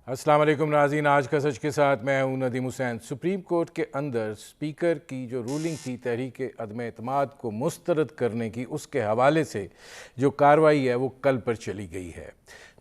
अस्सलाम वालेकुम नाज़रीन, आज का सच के साथ मैं हूं नदीम हुसैन। सुप्रीम कोर्ट के अंदर स्पीकर की जो रूलिंग थी तहरीक अदम एतमाद को मुस्तरद करने की, उसके हवाले से जो कार्रवाई है वो कल पर चली गई है।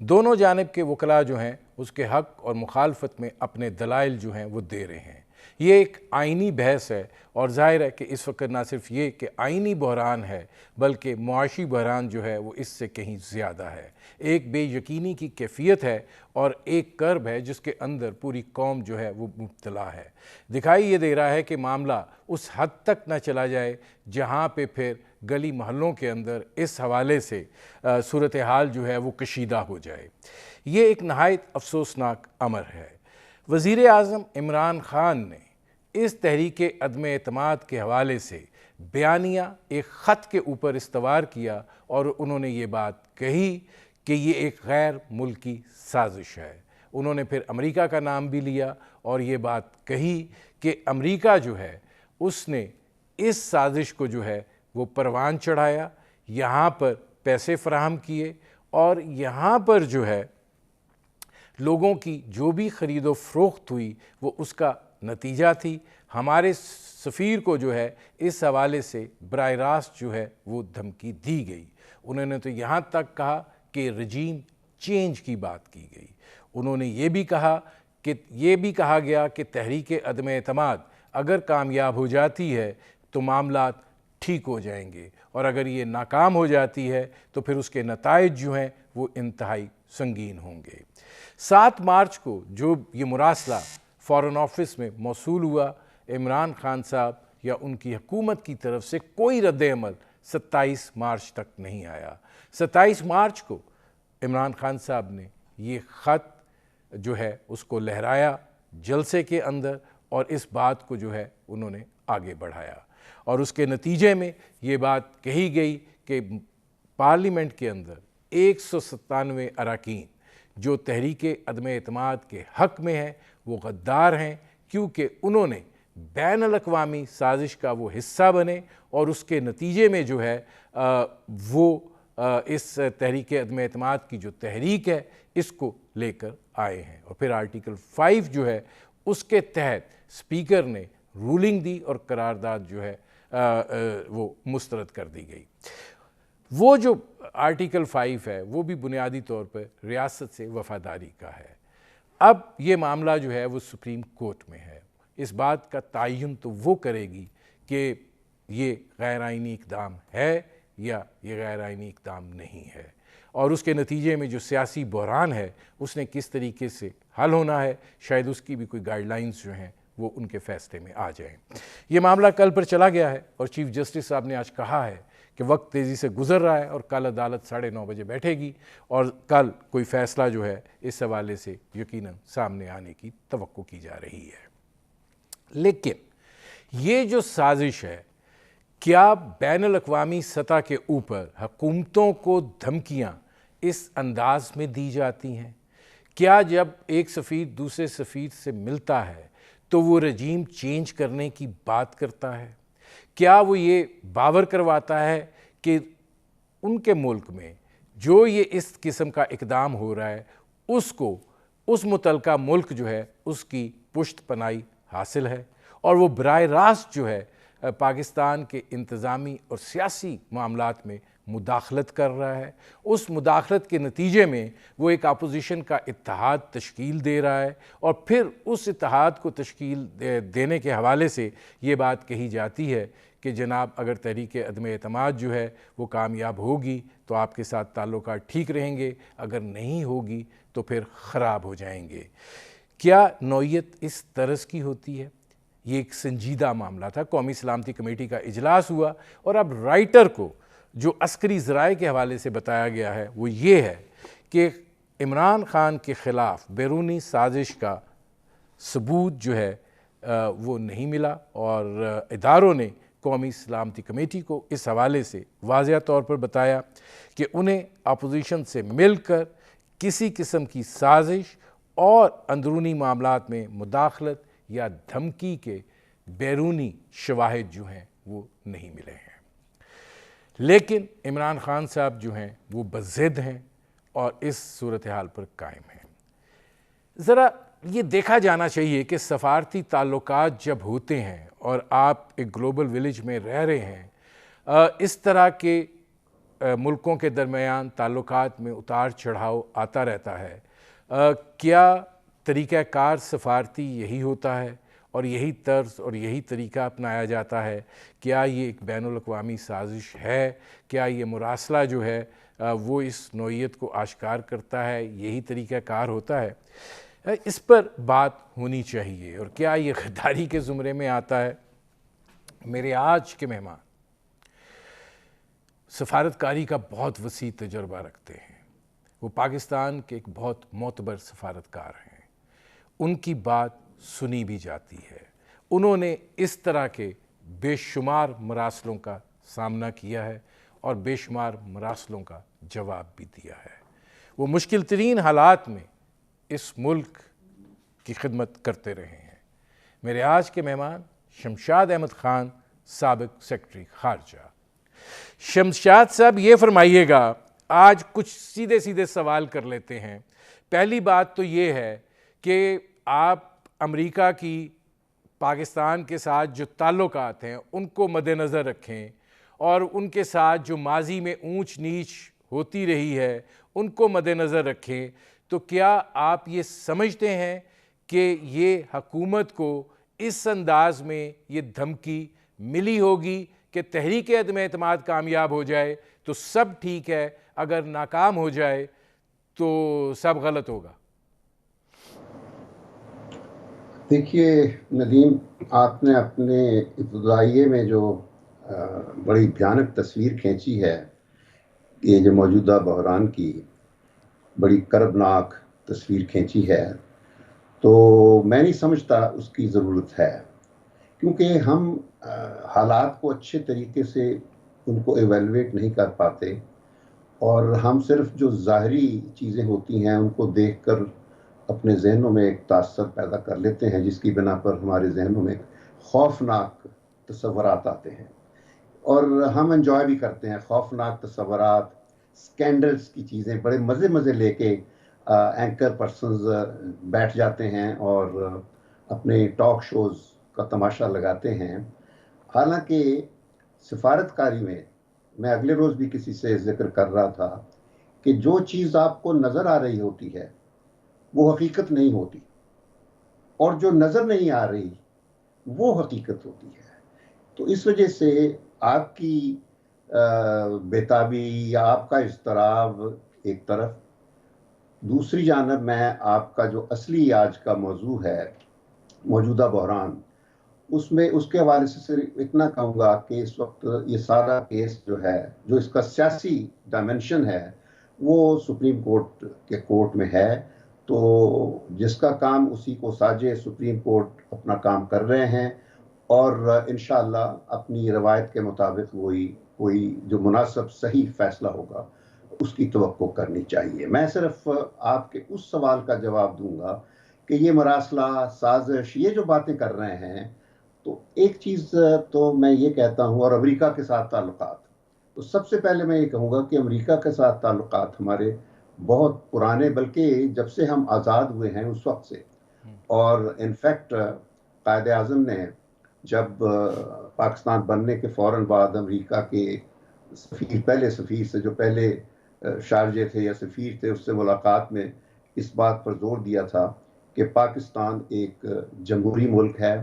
दोनों जानिब के वकला जो हैं उसके हक़ और मुखालफत में अपने दलाइल जो हैं वो दे रहे हैं। ये एक आइनी बहस है और ज़ाहिर है कि इस वक्त ना सिर्फ ये कि आइनी बहरान है बल्कि मुआशी बहरान जो है वो इससे कहीं ज़्यादा है। एक बेयकीनी की कैफियत है और एक कर्ब है जिसके अंदर पूरी कौम जो है वो मुब्तला है। दिखाई ये दे रहा है कि मामला उस हद तक न चला जाए जहाँ पे फिर गली मोहल्लों के अंदर इस हवाले से सूरत हाल जो है वो कशीदा हो जाए। ये एक नहायत अफसोसनाक अमर है। वज़ीर आज़म इमरान ख़ान ने इस तहरीक अदम एतमाद के हवाले से बयानिया एक ख़त के ऊपर इस्तवार किया और उन्होंने ये बात कही कि ये एक गैर मुल्की साजिश है। उन्होंने फिर अमेरिका का नाम भी लिया और ये बात कही कि अमेरिका जो है उसने इस साजिश को जो है वो परवान चढ़ाया, यहाँ पर पैसे फराहम किए और यहाँ पर जो है लोगों की जो भी ख़रीदो फ़रोख्त हुई वो उसका नतीजा थी। हमारे सफ़ीर को जो है इस हवाले से बराह रास्त जो है वो धमकी दी गई। उन्होंने तो यहाँ तक कहा कि रजीम चेंज की बात की गई। उन्होंने ये भी कहा गया कि तहरीक अदम एतमाद अगर कामयाब हो जाती है तो मामला ठीक हो जाएंगे और अगर ये नाकाम हो जाती है तो फिर उसके नताइज जो हैं वो इंतहाई संगीन होंगे। 7 मार्च को जो ये मुरासला फ़ॉरेन ऑफिस में मौसूल हुआ, इमरान खान साहब या उनकी हुकूमत की तरफ से कोई रद्द-ए-अमल 27 मार्च तक नहीं आया। 27 मार्च को इमरान खान साहब ने ये ख़त जो है उसको लहराया जलसे के अंदर और इस बात को जो है उन्होंने आगे बढ़ाया और उसके नतीजे में ये बात कही गई कि पार्लियामेंट के अंदर 197 अरकान जो तहरीक अदम एतमाद के हक़ में हैं वो गद्दार हैं, क्योंकि उन्होंने बैन अल-अक़वामी साजिश का वो हिस्सा बने और उसके नतीजे में जो है इस तहरीक अदम एतमाद की जो तहरीक है इसको लेकर आए हैं। और फिर आर्टिकल 5 जो है उसके तहत स्पीकर ने रूलिंग दी और करारदाद जो है वो मुस्तरद कर दी गई। वो जो आर्टिकल 5 है वो भी बुनियादी तौर पर रियासत से वफ़ादारी का है। अब ये मामला जो है वो सुप्रीम कोर्ट में है। इस बात का तयन तो वो करेगी कि ये गैर आइनी इक़दाम है या ये गैर आइनी इक़दाम नहीं है और उसके नतीजे में जो सियासी बहरान है उसने किस तरीके से हल होना है, शायद उसकी भी कोई गाइडलाइंस जो हैं वो उनके फ़ैसले में आ जाएं। ये मामला कल पर चला गया है और चीफ़ जस्टिस साहब ने आज कहा है कि वक्त तेज़ी से गुज़र रहा है और कल अदालत 9:30 बजे बैठेगी और कल कोई फ़ैसला जो है इस हवाले से यकीनन सामने आने की तवक्को की जा रही है। लेकिन ये जो साजिश है, क्या बैन अल-अक़वामी सतह के ऊपर हुकूमतों को धमकियाँ इस अंदाज में दी जाती हैं? क्या जब एक सफ़ीर दूसरे सफ़ीर से मिलता है तो वो रजीम चेंज करने की बात करता है? क्या वो ये बावर करवाता है कि उनके मुल्क में जो ये इस किस्म का इक़दाम हो रहा है उसको उस मुतलका मुल्क जो है उसकी पुश्त पनाही हासिल है और वो बराह रास्त जो है पाकिस्तान के इंतज़ामी और सियासी मामलात में मुदाखलत कर रहा है। उस मुदाखलत के नतीजे में वो एक अपोजिशन का इत्तेहाद तश्कील दे रहा है और फिर उस इत्तेहाद को तश्कील देने के हवाले से ये बात कही जाती है कि जनाब अगर तहरीक अदम एतमाद जो है वो कामयाब होगी तो आपके साथ ताल्लुकात ठीक रहेंगे, अगर नहीं होगी तो फिर ख़राब हो जाएंगे। क्या नौयत इस तरह की होती है? ये एक संजीदा मामला था। कौमी सलामती कमेटी का इजलास हुआ और अब राइटर को जो अस्करी ज़राए के हवाले से बताया गया है वो ये है कि इमरान ख़ान के ख़िलाफ़ बैरूनी साजिश का सबूत जो है वो नहीं मिला और इदारों ने कौमी सलामती कमेटी को इस हवाले से वाज़ेह तौर पर बताया कि उन्हें अपोजिशन से मिलकर किसी किस्म की साजिश और अंदरूनी मामलात में मुदाखलत या धमकी के बैरूनी शवाहिद जो हैं वो नहीं मिले हैं। लेकिन इमरान ख़ान साहब जो हैं वो बज़िद हैं और इस सूरत हाल पर कायम हैं। ज़रा ये देखा जाना चाहिए कि सफारती ताल्लुकात जब होते हैं और आप एक ग्लोबल विलेज में रह रहे हैं, इस तरह के मुल्कों के दरमियान ताल्लुकात में उतार चढ़ाव आता रहता है। क्या तरीक़ाकार सफारती यही होता है और यही तर्ज और यही तरीका अपनाया जाता है? क्या ये एक बैनुल-अक़वामी साजिश है? क्या ये मुरासला जो है वो इस नौइयत को आश्कार करता है, यही तरीक़ाकार होता है? इस पर बात होनी चाहिए। और क्या ये गद्दारी के ज़ुमरे में आता है? मेरे आज के मेहमान सफारतकारी का बहुत वसी तजुर्बा रखते हैं। वो पाकिस्तान के एक बहुत मोतबर सफारतकार हैं। उनकी बात सुनी भी जाती है। उन्होंने इस तरह के बेशुमार मरासलों का सामना किया है और बेशुमार मरासलों का जवाब भी दिया है। वो मुश्किल तरीन हालात में इस मुल्क की खिदमत करते रहे हैं। मेरे आज के मेहमान शमशाद अहमद ख़ान, साबिक़ सेक्रेटरी ख़ारजा। शमशाद साहब, ये फरमाइएगा, आज कुछ सीधे सीधे सवाल कर लेते हैं। पहली बात तो ये है कि आप अमेरिका की पाकिस्तान के साथ जो ताल्लुकात हैं उनको मद्देनज़र रखें और उनके साथ जो माजी में ऊंच नीच होती रही है उनको मद्देनज़र रखें। तो क्या आप ये समझते हैं कि ये हकूमत को इस अंदाज में ये धमकी मिली होगी कि तहरीक अदम एतमाद कामयाब हो जाए तो सब ठीक है, अगर नाकाम हो जाए तो सब गलत होगा? देखिए नदीम, आपने अपने इब्तिदाइये में जो बड़ी भयानक तस्वीर खींची है, ये जो मौजूदा बहरान की बड़ी कर्बनाक तस्वीर खींची है, तो मैं नहीं समझता उसकी ज़रूरत है, क्योंकि हम हालात को अच्छे तरीके से उनको एवेलुएट नहीं कर पाते और हम सिर्फ जो ज़ाहरी चीज़ें होती हैं उनको देखकर अपने जहनों में एक तासर पैदा कर लेते हैं, जिसकी बिना पर हमारे जहनों में खौफनाक तस्वुरात आते हैं और हम एंजॉय भी करते हैं खौफनाक तस्वुरात, स्कैंडल्स की चीज़ें बड़े मज़े लेके एंकर पर्सन्स बैठ जाते हैं और अपने टॉक शोज़ का तमाशा लगाते हैं। हालांकि सिफारतकारी में मैं अगले रोज़ भी किसी से जिक्र कर रहा था कि जो चीज़ आपको नज़र आ रही होती है वो हकीकत नहीं होती और जो नज़र नहीं आ रही वो हकीकत होती है। तो इस वजह से आपकी बेताबी या आपका इज़्तिराब एक तरफ, दूसरी जानब मैं आपका जो असली आज का मौजू है, मौजूदा बहरान, उसमें उसके हवाले से सिर्फ इतना कहूँगा कि इस वक्त ये सारा केस जो है, जो इसका सियासी डायमेंशन है, वो सुप्रीम कोर्ट के कोर्ट में है। तो जिसका काम उसी को साजे, सुप्रीम कोर्ट अपना काम कर रहे हैं और इंशाअल्लाह अपनी रवायत के मुताबिक वही कोई जो मुनासिब सही फैसला होगा उसकी तवक्को करनी चाहिए। मैं सिर्फ आपके उस सवाल का जवाब दूंगा कि ये मरासला, साजिश, ये जो बातें कर रहे हैं, तो एक चीज़ तो मैं ये कहता हूँ, और अमेरिका के साथ ताल्लुकात, तो सबसे पहले मैं ये कहूँगा कि अमेरिका के साथ ताल्लुकात हमारे बहुत पुराने, बल्कि जब से हम आज़ाद हुए हैं उस वक्त से। और इनफैक्ट कायदे आज़म ने जब पाकिस्तान बनने के फ़ौरन बाद अमेरिका के सफ़ीर, पहले सफ़ीर से, जो पहले शारजे थे या सफ़ीर थे, उससे मुलाकात में इस बात पर जोर दिया था कि पाकिस्तान एक जमहूरी मुल्क है,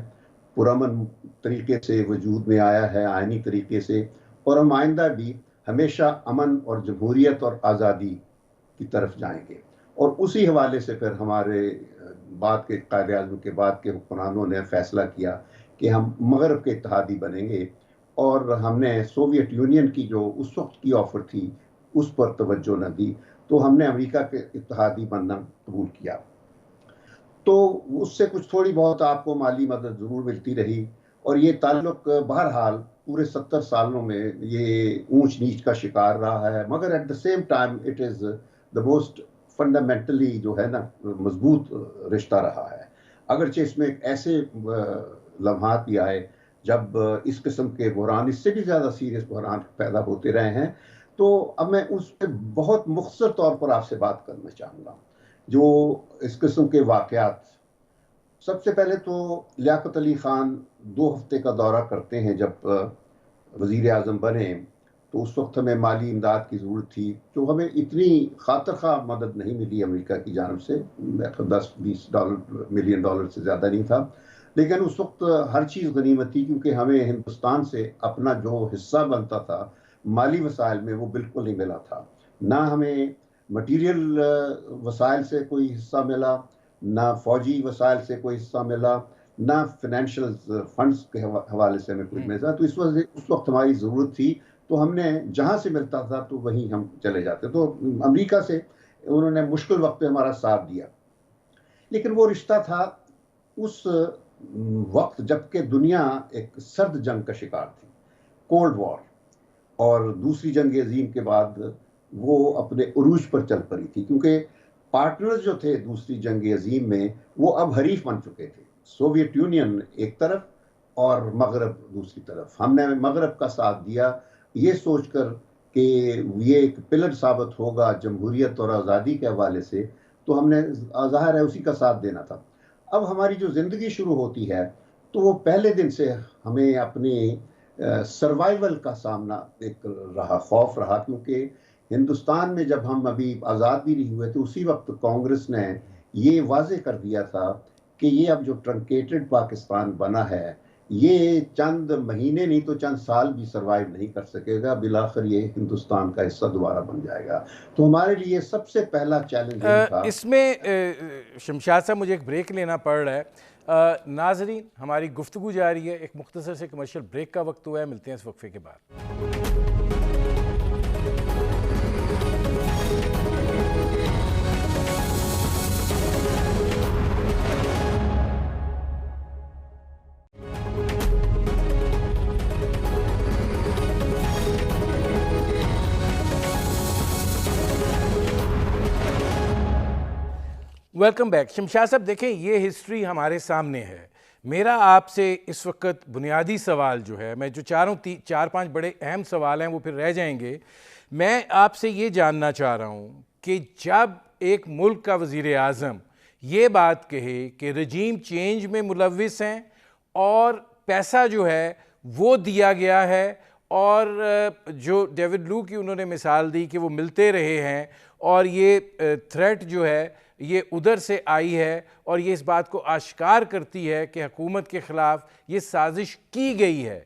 पुरअमन तरीके से वजूद में आया है, आइनी तरीके से, और हम आइंदा भी हमेशा अमन और जमहूरियत और आज़ादी की तरफ जाएंगे। और उसी हवाले से फिर हमारे बाद के कायदे-ए-आज़म के बाद के हुक्मरानों ने फैसला किया कि हम मगरब के इत्तेहादी बनेंगे और हमने सोवियत यूनियन की जो उस वक्त की ऑफ़र थी उस पर तवज्जो न दी, तो हमने अमेरिका के इत्तेहादी बनना कबूल किया। तो उससे कुछ थोड़ी बहुत आपको माली मदद ज़रूर मिलती रही और ये ताल्लुक बहरहाल पूरे 70 सालों में ये ऊंच नीच का शिकार रहा है, मगर at the same time it is the most fundamentally जो है ना मजबूत रिश्ता रहा है। अगरचे इसमें ऐसे लम्हात भी आए जब इस किस्म के बहरान, इससे भी ज़्यादा सीरियस बहरान पैदा होते रहे हैं। तो अब मैं उस पर बहुत मुख्तसर तौर पर आपसे बात करना चाहूँगा जो इस किस्म के वाक़यात, सबसे पहले तो लियाकत अली ख़ान 2 हफ्ते का दौरा करते हैं जब वज़ीर आज़म बने, तो उस वक्त हमें माली इमदाद की ज़रूरत थी, जो हमें इतनी खातिर ख़्वाह मदद नहीं मिली अमेरिका की जानब से, 10-20 डॉलर मिलियन डॉलर से ज़्यादा नहीं था। लेकिन उस वक्त हर चीज़ गनीमत थी, क्योंकि हमें हिंदुस्तान से अपना जो हिस्सा बनता था माली वसाइल में, वो बिल्कुल नहीं मिला था। ना हमें मटीरियल वसाइल से कोई हिस्सा मिला, ना फौजी वसाइल से कोई हिस्सा मिला, ना फाइनेंशियल फंड्स के हवाले से हमें कुछ मिला। तो इस वजह से उस वक्त हमारी ज़रूरत थी, तो हमने जहाँ से मिलता था तो वहीं हम चले जाते। तो अमेरिका से उन्होंने मुश्किल वक्त पे हमारा साथ दिया, लेकिन वो रिश्ता था उस वक्त जबकि दुनिया एक सर्द जंग का शिकार थी, कोल्ड वॉर, और दूसरी जंग अजीम के बाद वो अपने उरूज पर चल पड़ी थी, क्योंकि पार्टनर्स जो थे दूसरी जंग अजीम में वो अब हरीफ बन चुके थे। सोवियत यूनियन एक तरफ और मगरब दूसरी तरफ। हमने मगरब का साथ दिया ये सोचकर कि ये एक पिलर साबित होगा जमहूरियत और आज़ादी के हवाले से, तो हमने ज़ाहिर है उसी का साथ देना था। अब हमारी जो ज़िंदगी शुरू होती है, तो वो पहले दिन से हमें अपनी सर्वाइवल का सामना एक रहा, खौफ रहा, क्योंकि हिंदुस्तान में जब हम अभी आज़ाद भी नहीं हुए थे, उसी वक्त कांग्रेस ने ये वाजे कर दिया था कि ये अब जो ट्रंकेटेड पाकिस्तान बना है, ये चंद महीने नहीं तो चंद साल भी सरवाइव नहीं कर सकेगा, बिलाखिर ये हिंदुस्तान का हिस्सा दोबारा बन जाएगा। तो हमारे लिए सबसे पहला चैलेंज यही था। इसमें शमशाद साहब मुझे एक ब्रेक लेना पड़ रहा है। नाजरीन, हमारी गुफ्तगू जारी है, एक मुख्तसर से कमर्शियल ब्रेक का वक्त हुआ है, मिलते हैं इस वक्फे के बाद। Welcome back. शमशाद साहब, देखें ये हिस्ट्री हमारे सामने है। मेरा आपसे इस वक्त बुनियादी सवाल जो है, मैं जो चार पांच बड़े अहम सवाल हैं वो फिर रह जाएंगे। मैं आपसे ये जानना चाह रहा हूँ कि जब एक मुल्क का वज़ीर आज़म ये बात कहे कि रजीम चेंज में मुलविस हैं और पैसा जो है वो दिया गया है, और जो डेविड लू की उन्होंने मिसाल दी कि वो मिलते रहे हैं, और ये थ्रेट जो है ये उधर से आई है, और ये इस बात को आश्कार करती है कि हुकूमत के ख़िलाफ़ ये साजिश की गई है।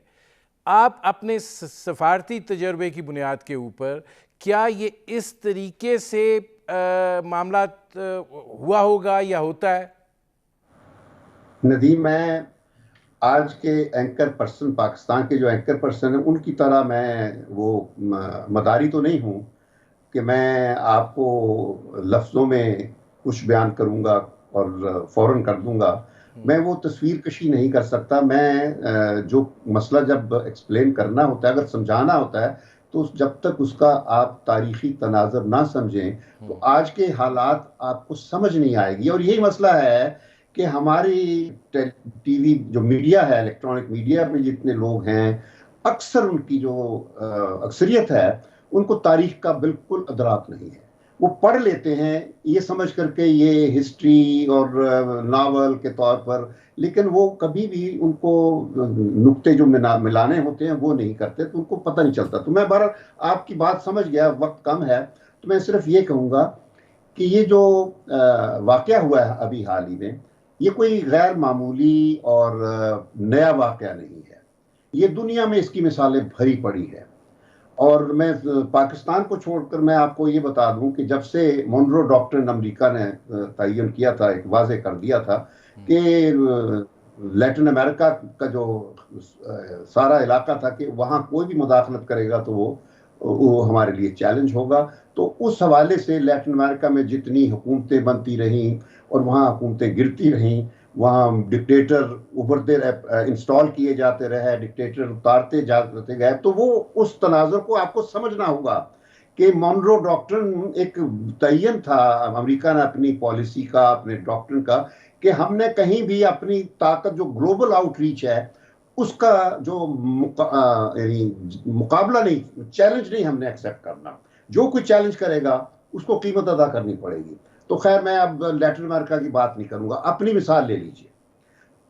आप अपने सफारती तजर्बे की बुनियाद के ऊपर क्या ये इस तरीके से मामला हुआ होगा या होता है? नदीम, मैं आज के एंकर पर्सन, पाकिस्तान के जो एंकर पर्सन हैं, उनकी तरह मैं वो मदारी तो नहीं हूँ कि मैं आपको लफ्ज़ों में कुछ बयान करूँगा और फ़ौरन कर दूँगा। मैं वो तस्वीर कशी नहीं कर सकता। मैं जो मसला जब एक्सप्लेन करना होता है, अगर समझाना होता है, तो जब तक उसका आप तारीख़ी तनाज़र ना समझें, तो आज के हालात आपको समझ नहीं आएगी। और यही मसला है कि हमारी टीवी जो मीडिया है, इलेक्ट्रॉनिक मीडिया में जितने लोग हैं, अक्सर उनकी जो अक्सरियत है, उनको तारीख का बिल्कुल अदराक नहीं है। वो पढ़ लेते हैं ये समझ करके ये हिस्ट्री और नावल के तौर पर, लेकिन वो कभी भी उनको नुक्ते जो मिलाने होते हैं वो नहीं करते, तो उनको पता नहीं चलता। तो मैं बार आपकी बात समझ गया, वक्त कम है, तो मैं सिर्फ ये कहूँगा कि ये जो वाक़या हुआ है अभी हाल ही में, ये कोई गैर मामूली और नया वाक़या नहीं है। ये दुनिया में इसकी मिसालें भरी पड़ी है। और मैं पाकिस्तान को छोड़कर मैं आपको ये बता दूं कि जब से मोनरो डॉक्ट्रिन अमेरिका ने तयन किया था, एक वाजे कर दिया था कि लैटिन अमेरिका का जो सारा इलाका था कि वहाँ कोई भी मुदाखलत करेगा तो वो हमारे लिए चैलेंज होगा। तो उस हवाले से लैटिन अमेरिका में जितनी हुकूमतें बनती रहीं और वहाँ हुकूमतें गिरती रहीं, वहाँ डिक्टेटर उभरते रहे, इंस्टॉल किए जाते रहे, डिक्टेटर उतारते जाते गए, तो वो उस तनाजुर को आपको समझना होगा कि मोनरो डॉक्ट्रिन एक तयन था अमेरिका ने अपनी पॉलिसी का, अपने डॉक्ट्रिन का, कि हमने कहीं भी अपनी ताकत जो ग्लोबल आउटरीच है उसका जो मुकाबला नहीं, चैलेंज नहीं हमने एक्सेप्ट करना। जो कोई चैलेंज करेगा उसको कीमत अदा करनी पड़ेगी। तो खैर मैं अब लैटिन अमेरिका की बात नहीं करूंगा, अपनी मिसाल ले लीजिए।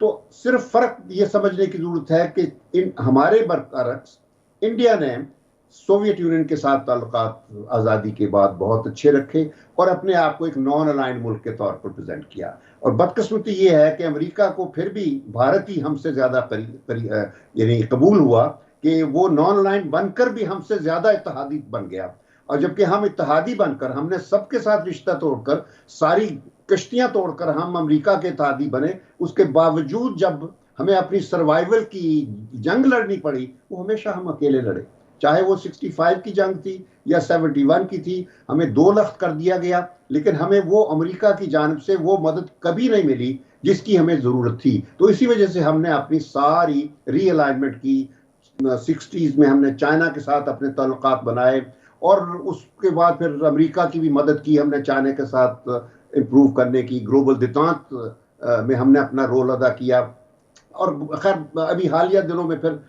तो सिर्फ फर्क ये समझने की जरूरत है कि इन हमारे बरकस इंडिया ने सोवियत यूनियन के साथ ताल्लुकात आज़ादी के बाद बहुत अच्छे रखे और अपने आप को एक नॉन अलाइंड मुल्क के तौर पर प्रेजेंट किया। और बदकिस्मती ये है कि अमेरिका को फिर भी भारत ही हमसे ज़्यादा यानी कबूल हुआ कि वो नॉन अलाइंड बनकर भी हमसे ज़्यादा इत्तेहादी बन गया। और जबकि हम इत्तेहादी बनकर, हमने सबके साथ रिश्ता तोड़कर, सारी कश्तियां तोड़कर हम अमेरिका के इत्तेहादी बने, उसके बावजूद जब हमें अपनी सर्वाइवल की जंग लड़नी पड़ी, वो हमेशा हम अकेले लड़े। चाहे वो 65 की जंग थी या 71 की थी, हमें 2 लख्त कर दिया गया, लेकिन हमें वो अमेरिका की जानिब से वो मदद कभी नहीं मिली जिसकी हमें ज़रूरत थी। तो इसी वजह से हमने अपनी सारी रीअलाइनमेंट की। 60s में हमने चाइना के साथ अपने ताल्लुकात बनाए और उसके बाद फिर अमेरिका की भी मदद की हमने चाइना के साथ इम्प्रूव करने की। ग्लोबल दितांत में हमने अपना रोल अदा किया। और खैर अभी हालिया दिनों में फिर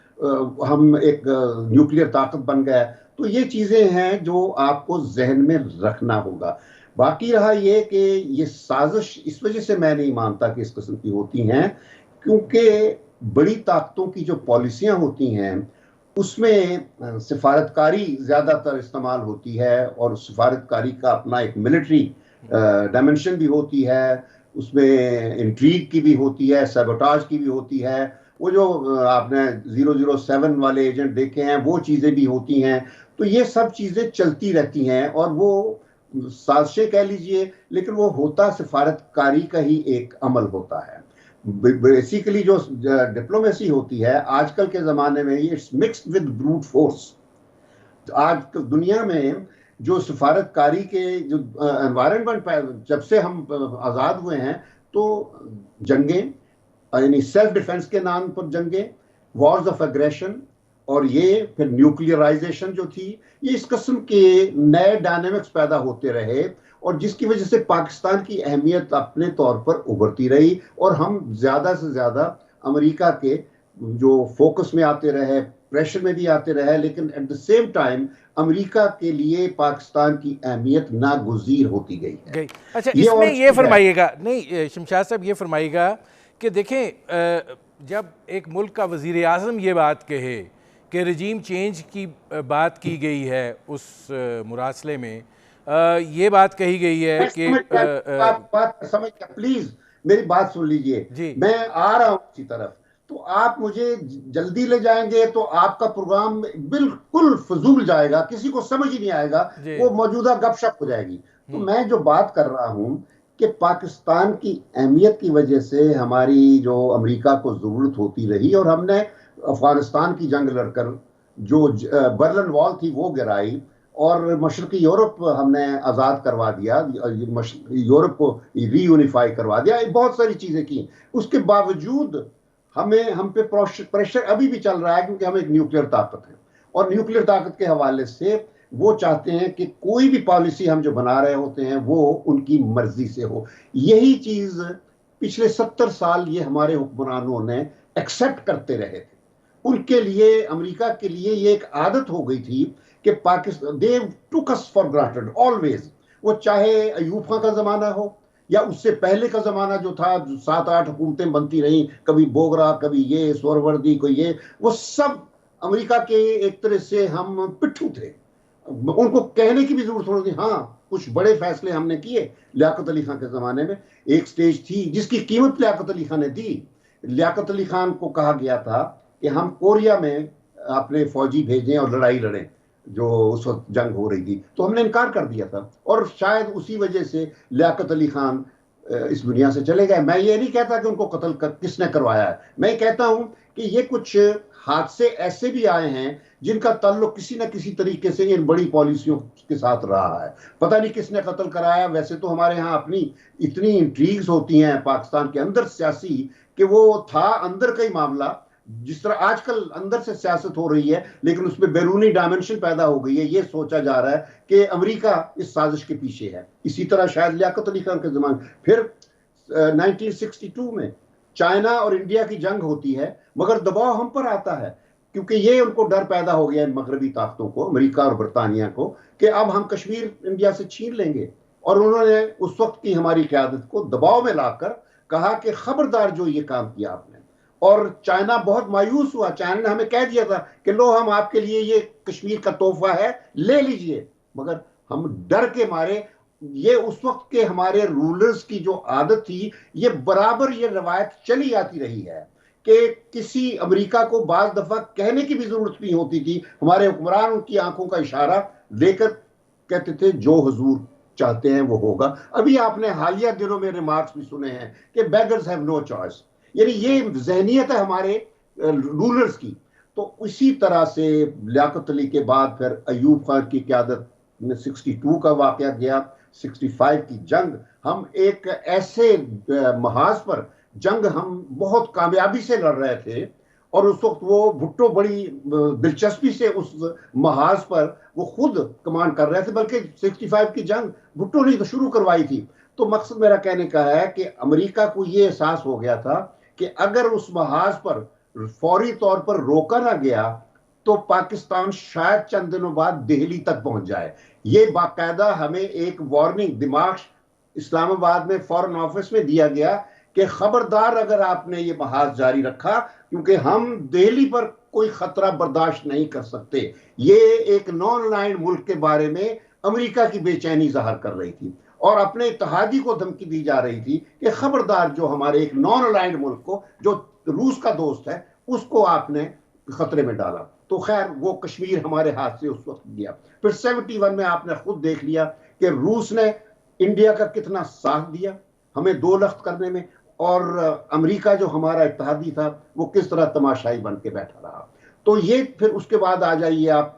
हम एक न्यूक्लियर ताकत बन गए। तो ये चीज़ें हैं जो आपको जहन में रखना होगा। बाकी रहा ये कि ये साजिश इस वजह से मैं नहीं मानता कि इस किस्म की होती हैं, क्योंकि बड़ी ताकतों की जो पॉलिसियां होती हैं उसमें सिफारतकारी ज़्यादातर इस्तेमाल होती है, और सिफारतकारी का अपना एक मिलिट्री डायमेंशन भी होती है, उसमें इंट्रीग की भी होती है, सैबोटाज की भी होती है। वो जो आपने 007 वाले एजेंट देखे हैं वो चीज़ें भी होती हैं। तो ये सब चीज़ें चलती रहती हैं और वो साजिशें कह लीजिए, लेकिन वो होता सिफारतकारी का ही एक अमल होता है। बेसिकली जो डिप्लोमेसी होती है आजकल के ज़माने में, it's mixed with brute force. आज दुनिया में जो सफारतकारी के जो एनवायरनमेंट, जब से हम आज़ाद हुए हैं, तो जंगें, यानी सेल्फ डिफेंस के नाम पर जंगें, वॉर्स ऑफ एग्रेशन, और ये फिर न्यूक्लियराइजेशन जो थी, ये इस किस्म के नए डायनेमिक्स पैदा होते रहे, और जिसकी वजह से पाकिस्तान की अहमियत अपने तौर पर उभरती रही और हम ज़्यादा से ज़्यादा अमेरिका के जो फोकस में आते रहे, प्रेशर में भी आते रहे। लेकिन at the same time America के लिए पाकिस्तान की अहमियत नागुज़ीर होती गई है। अच्छा, इसमें ये फरमाइएगा, नहीं शमशाद साहब, ये फरमाइएगा कि देखें, जब एक मुल्क का वज़ीर आज़म ये बात कहे कि रजीम चेंज की बात की गई है, उस मुरासले में ये बात कही गई है कि बात समझ, प्लीज मेरी बात सुन लीजिए, मैं आ रहा हूं इसी तरफ। तो आप मुझे जल्दी ले जाएंगे तो आपका प्रोग्राम बिल्कुल फजूल जाएगा, किसी को समझ ही नहीं आएगा, वो मौजूदा गपशप हो जाएगी। तो मैं जो बात कर रहा हूं कि पाकिस्तान की अहमियत की वजह से हमारी जो अमेरिका को जरूरत होती रही, और हमने अफगानिस्तान की जंग लड़कर जो बर्लिन वॉल थी वो गिराई, और मशरकी यूरोप हमने आज़ाद करवा दिया, यूरोप को रीयूनिफाई करवा दिया, बहुत सारी चीज़ें की। उसके बावजूद हम पे प्रेशर अभी भी चल रहा है, क्योंकि हम एक न्यूक्लियर ताकत है, और न्यूक्लियर ताकत के हवाले से वो चाहते हैं कि कोई भी पॉलिसी हम जो बना रहे होते हैं वो उनकी मर्जी से हो। यही चीज़ पिछले 70 साल ये हमारे हुक्मरानों ने एक्सेप्ट करते रहे थे। उनके लिए, अमेरिका के लिए ये एक आदत हो गई थी कि पाकिस्तान, दे टुक अस फॉर ग्रांटेड ऑलवेज। वो चाहे अयूब खां का ज़माना हो या उससे पहले का ज़माना जो था, 7-8 हुकूमतें बनती रहीं, कभी बोगरा, कभी ये सोहरवर्दी, कोई ये, वो सब अमेरिका के एक तरह से हम पिट्ठू थे। उनको कहने की भी जरूरत होती, हाँ कुछ बड़े फैसले हमने किए। लियाकत अली खान के ज़माने में एक स्टेज थी जिसकी कीमत लियाकत अली खान ने दी। लियाकत अली खान को कहा गया था कि हम कोरिया में अपने फौजी भेजें और लड़ाई लड़ें, जो उस वक्त जंग हो रही थी, तो हमने इनकार कर दिया था, और शायद उसी वजह से लियाकत अली खान इस दुनिया से चले गए। मैं ये नहीं कहता कि उनको कत्ल किसने करवाया है, मैं कहता हूं कि ये कुछ हादसे ऐसे भी आए हैं जिनका ताल्लुक किसी न किसी तरीके से इन बड़ी पॉलिसियों के साथ रहा है। पता नहीं किसने कत्ल कराया। वैसे तो हमारे यहाँ अपनी इतनी इंट्रीग्स होती हैं पाकिस्तान के अंदर सियासी, कि वो था अंदर का ही मामला, जिस तरह आजकल अंदर से सियासत हो रही है, लेकिन उसमें बैरूनी डायमेंशन पैदा हो गई है। ये सोचा जा रहा है कि अमेरिका इस साजिश के पीछे है। इसी तरह शायद लियाकत अली खान के ज़माने, फिर 1962 में चाइना और इंडिया की जंग होती है, मगर दबाव हम पर आता है, क्योंकि ये उनको डर पैदा हो गया इन मगरबी ताकतों को, अमेरिका और बरतानिया को, कि अब हम कश्मीर इंडिया से छीन लेंगे। और उन्होंने उस वक्त की हमारी क़यादत को दबाव में लाकर कहा कि खबरदार जो ये काम किया आपने। और चाइना बहुत मायूस हुआ, चाइना ने हमें कह दिया था कि लो हम आपके लिए ये कश्मीर का तोहफा है, ले लीजिए। मगर हम डर के मारे, ये उस वक्त के हमारे रूलर्स की जो आदत थी, ये बराबर ये रवायत चली आती रही है कि किसी अमेरिका को बाज दफा कहने की भी जरूरत नहीं होती थी, हमारे हुक्मरान उनकी आंखों का इशारा देकर कहते थे जो हुजूर चाहते हैं वो होगा। अभी आपने हालिया दिनों में रिमार्क्स भी सुने हैं कि बेगर्स हैव नो चॉइस, यानी ये जहनियत है हमारे रूलर्स की। तो इसी तरह से लियाकत अली के बाद फिर अयूब खान की क़यादत में 62 का वाकया गया, 65 की जंग। हम एक ऐसे महाज पर जंग हम बहुत कामयाबी से लड़ रहे थे, और उस वक्त वो भुट्टो बड़ी दिलचस्पी से उस महाज पर वो खुद कमांड कर रहे थे, बल्कि 65 की जंग भुट्टो ने तो शुरू करवाई थी। तो मकसद मेरा कहने का है कि अमेरिका को ये एहसास हो गया था कि अगर उस महाज पर फौरी तौर पर रोका ना गया तो पाकिस्तान शायद चंद दिनों बाद दिल्ली तक पहुंच जाए। ये बाकायदा हमें एक वार्निंग दिमाग इस्लामाबाद में फॉरेन ऑफिस में दिया गया कि खबरदार अगर आपने ये महाज जारी रखा, क्योंकि हम दिल्ली पर कोई खतरा बर्दाश्त नहीं कर सकते। ये एक नॉन अलाइंड मुल्क के बारे में अमेरिका की बेचैनी जाहिर कर रही थी, और अपने इत्तेहादी को धमकी दी जा रही थी कि खबरदार जो हमारे एक नॉन अलाइंड मुल्क को, जो रूस का दोस्त है, उसको आपने खतरे में डाला। तो खैर वो कश्मीर हमारे हाथ से उस वक्त गया। फिर 71 में आपने खुद देख लिया कि रूस ने इंडिया का कितना साथ दिया हमें दो लख्त करने में, और अमेरिका जो हमारा इत्तेहादी था वो किस तरह तमाशाई बन के बैठा रहा। तो ये फिर उसके बाद आ जाइए आप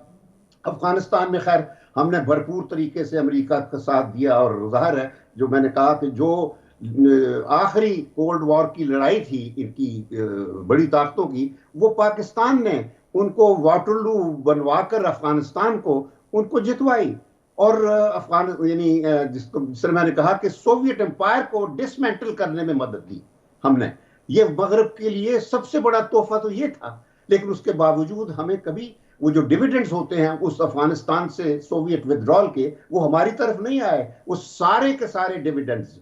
अफगानिस्तान में। खैर हमने भरपूर तरीके से अमेरिका का साथ दिया, और जाहिर है जो मैंने कहा कि जो आखिरी कोल्ड वॉर की लड़ाई थी इनकी बड़ी ताकतों की, वो पाकिस्तान ने उनको वाटरलू बनवाकर अफगानिस्तान को उनको जितवाई। और अफगान यानी जिससे मैंने कहा कि सोवियत एम्पायर को डिसमेंटल करने में मदद दी हमने। ये मगरब के लिए सबसे बड़ा तोहफा तो ये था। लेकिन उसके बावजूद हमें कभी वो जो डिविडेंड्स होते हैं उस अफगानिस्तान से सोवियत विड्रॉल के, वो हमारी तरफ नहीं आए। वो सारे के सारे डिविडेंड्स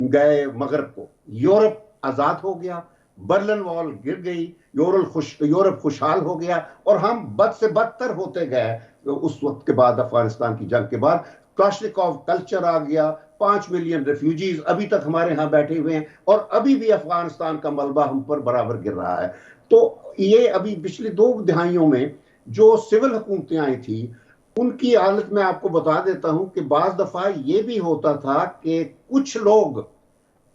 गए मगरब को। यूरोप आजाद हो गया, बर्लिन वॉल गिर गई, यूरोप खुशहाल हो गया, और हम बद से बदतर होते गए। उस वक्त के बाद अफगानिस्तान की जंग के बाद क्लाशनिकोव कल्चर आ गया, 5 मिलियन रेफ्यूजीज अभी तक हमारे यहाँ बैठे हुए हैं, और अभी भी अफगानिस्तान का मलबा हम पर बराबर गिर रहा है। तो ये अभी पिछली 2 दहाइयों में जो सिविल हुकूमतें आई थी उनकी हालत मैं आपको बता देता हूं कि बाज दफा ये भी होता था कि कुछ लोग,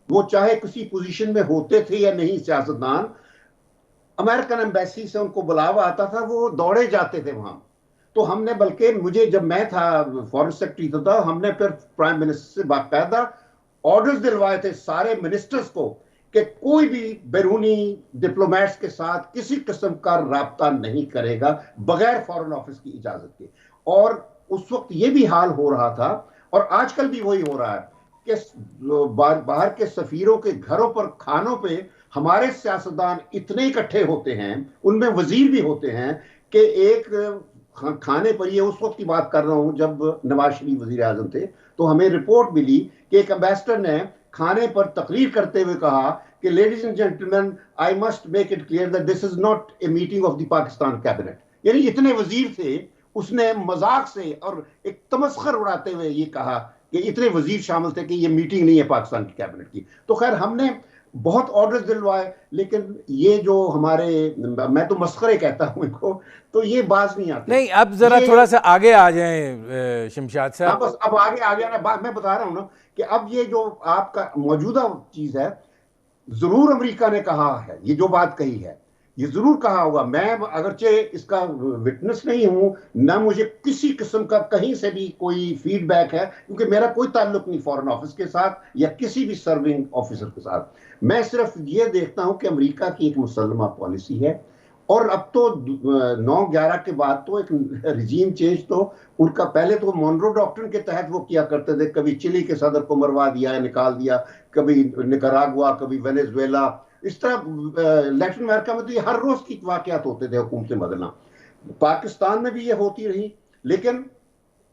वो चाहे किसी पोजीशन में होते थे या नहीं, सियासतदान, अमेरिकन एम्बेसी से उनको बुलावा आता था, वो दौड़े जाते थे वहां। तो हमने, बल्कि मुझे जब मैं था फॉरेन सेक्रेटरी था, हमने फिर प्राइम मिनिस्टर से बाकायदा ऑर्डर्स दिलवाए थे सारे मिनिस्टर्स को कि कोई भी बैरूनी डिप्लोमेट्स के साथ किसी किस्म का राब्ता नहीं करेगा बगैर फॉरेन ऑफिस की इजाजत के। और उस वक्त ये भी हाल हो रहा था, और आजकल भी वही हो रहा है कि बाहर के सफीरों के घरों पर खानों पे हमारे सियासतदान इतने इकट्ठे होते हैं, उनमें वजीर भी होते हैं, कि एक खाने पर, ये उस वक्त की बात कर रहा हूं जब नवाज शरीफ वजीर आजम थे, तो हमें रिपोर्ट मिली कि एक एम्बेसडर ने खाने पर तकरीर करते हुए कहा कि ladies and gentleman, I must make it clear that this is not a meeting of the Pakistan cabinet. यानी इतने वजीर थे, उसने मजाक से और एक तमस्खर उड़ाते हुए ये कहा कि इतने वजीर शामिल थे कि ये मीटिंग नहीं है पाकिस्तान की कैबिनेट की। तो खैर हमने बहुत ऑर्डर्स दिलवाए, लेकिन ये जो हमारे, मैं तो मस्खरे कहता हूं इनको, तो ये बाज नहीं आते। नहीं, अब जरा थोड़ा सा आगे आ जाएं शमशाद साहब। हाँ, बस अब आगे आ गया ना, मैं बता रहा हूं ना कि अब ये जो आपका मौजूदा चीज है, जरूर अमेरिका ने कहा है, ये जो बात कही है ये जरूर कहा होगा। मैं अगरचे इसका विटनेस नहीं हूं, ना मुझे किसी किस्म का कहीं से भी कोई फीडबैक है, क्योंकि मेरा कोई ताल्लुक नहीं फॉरेन ऑफिस के साथ या किसी भी सर्विंग ऑफिसर के साथ। मैं सिर्फ ये देखता हूं कि अमेरिका की एक मुसल्लमा पॉलिसी है, और अब तो 9/11 के बाद तो एक रिजीम चेंज, तो उनका पहले तो मोनरो डॉक्ट्रिन के तहत वो किया करते थे, कभी चिली के सदर को मरवा दिया, निकाल दिया, कभी निकारागुआ, कभी वेनेजुएला, इस तरह लैटिन अमेरिका में तो ये हर रोज की वाकयात होते थे हुकूमतें बदलना। पाकिस्तान में भी ये होती रही, लेकिन